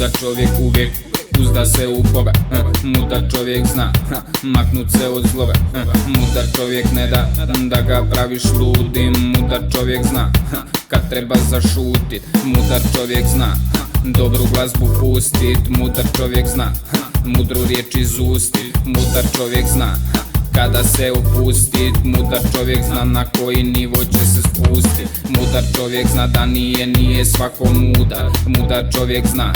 Mudar čovjek uvijek uzda se u Boga. Mudar čovjek zna maknut se od zloga. Mudar čovjek ne da da ga praviš ludim. Mudar čovjek zna kad treba zašutit. Mudar čovjek zna dobru glazbu pustit. Mudar čovjek zna mudru riječ izustit. Mudar čovjek zna kada se opustit. Mudar čovjek zna na koji nivo će se spustit. Mudar čovjek zna da nije svako mudar. Mudar čovjek zna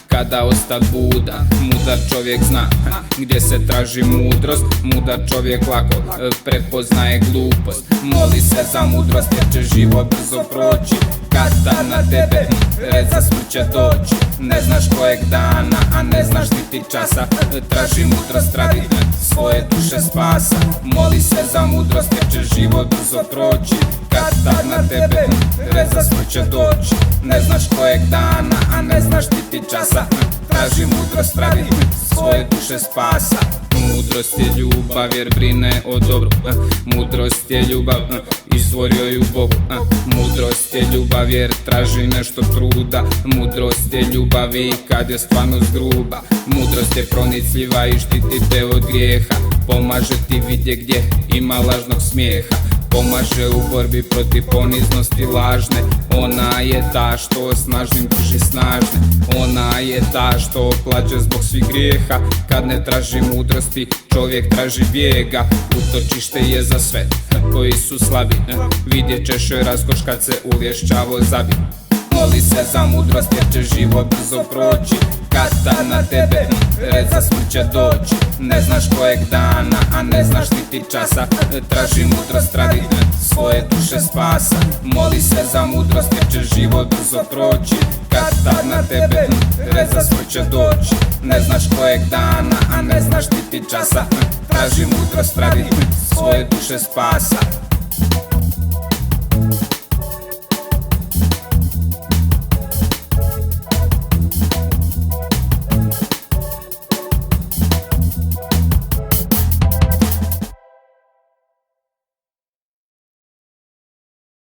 kada ostat budan. Mudar čovjek zna gdje se traži mudrost. Mudar čovjek lako prepoznaje glupost. Moli se za mudrost jer će život brzo proći. Kad na tebe red za smrt će doći. Ne znaš kojeg dana, a ne znaš niti časa. Traži mudrost radi svoje duše spasa. Moli se za mudrost jer će život brzo proći. Kad na tebe red za smrt će doći. Ne znaš kojeg dana, a ne znaš niti časa. Traži mudrost radi svoje duše spasa. Mudrost je ljubav jer brine o dobru. Mudrost je ljubav, izvorio ju Bogu. Mudrost je ljubav jer traži nešto truda. Mudrost je ljubav i kad je stvarnost gruba. Mudrost je pronicljiva i štiti te od grijeha. Pomaže ti vidje gdje ima lažnog smijeha. Pomaže u borbi protiv poniznosti lažne. Ona je ta što snažnim drži snažne. Ona je ta što plaće zbog svih grijeha. Kad ne traži mudrosti, čovjek traži bijega. Utočište je za sve koji su slabi. Vidjet ćeš raskoš kad se ulješćavo zabi. Moli se za mudrost jer će život brzo proći. Kad na tebe red za smrt će doći. Ne znaš kojeg dana, a ne znaš niti časa. Traži mudrost radi svoje duše spasa. Moli se za mudrost jer će život brzo proći. Kad na tebe red za smrt će doći. Ne znaš kojeg dana, a ne znaš niti časa. Traži mudrost radi svoje duše spasa.